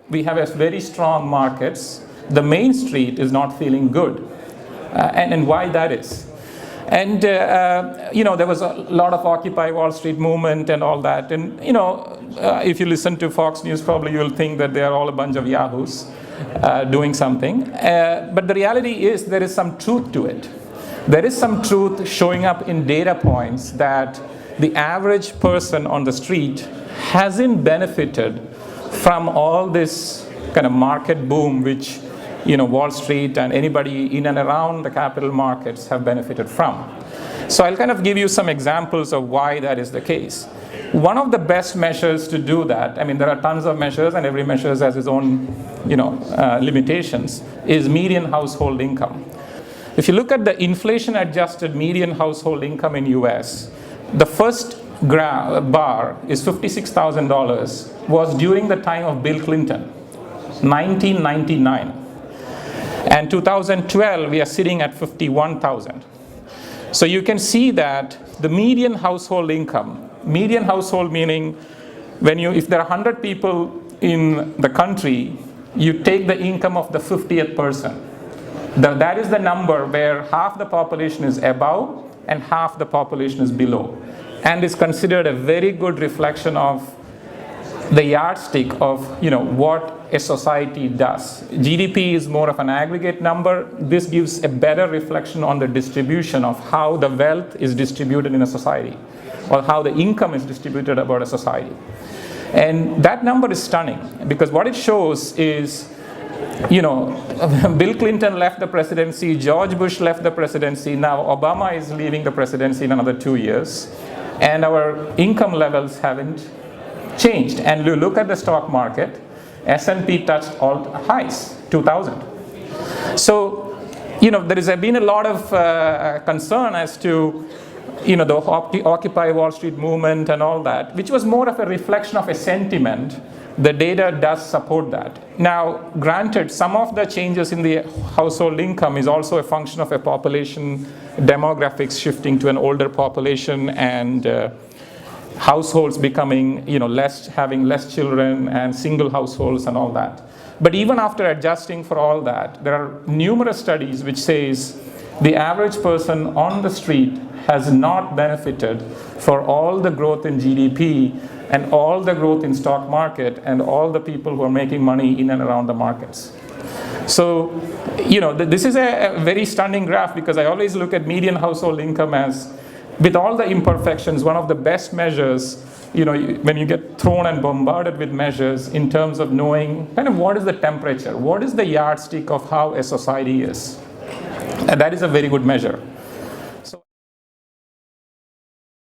we have a very strong markets, the main street is not feeling good, and why that is. And there was a lot of Occupy Wall Street movement and all that. And if you listen to Fox News, probably you'll think that they are all a bunch of yahoos doing something. But the reality is there is some truth to it. There is some truth showing up in data points that the average person on the street hasn't benefited from all this kind of market boom, which Wall Street and anybody in and around the capital markets have benefited from. So I'll kind of give you some examples of why that is the case. One of the best measures to do that, I mean, there are tons of measures and every measure has its own, limitations, is median household income. If you look at the inflation-adjusted median household income in US, the first bar is $56,000, was during the time of Bill Clinton, 1999. And 2012, we are sitting at 51,000. So you can see that the median household income, median household meaning if there are 100 people in the country, you take the income of the 50th person. That is the number where half the population is above and half the population is below, and is considered a very good reflection of the yardstick of what a society does. GDP is more of an aggregate number. This gives a better reflection on the distribution of how the wealth is distributed in a society, or how the income is distributed about a society. And that number is stunning, because what it shows is, Bill Clinton left the presidency, George Bush left the presidency, now Obama is leaving the presidency in another 2 years, and our income levels haven't changed. And you look at the stock market, S&P touched all highs, 2000. So, there has been a lot of concern as to, the Occupy Wall Street movement and all that, which was more of a reflection of a sentiment. The data does support that. Now, granted, some of the changes in the household income is also a function of a population demographics shifting to an older population, and households becoming, having less children, and single households and all that. But even after adjusting for all that, there are numerous studies which says the average person on the street has not benefited for all the growth in GDP and all the growth in stock market and all the people who are making money in and around the markets. So, this is a very stunning graph, because I always look at median household income as, with all the imperfections, one of the best measures, when you get thrown and bombarded with measures in terms of knowing kind of what is the temperature, what is the yardstick of how a society is. And that is a very good measure.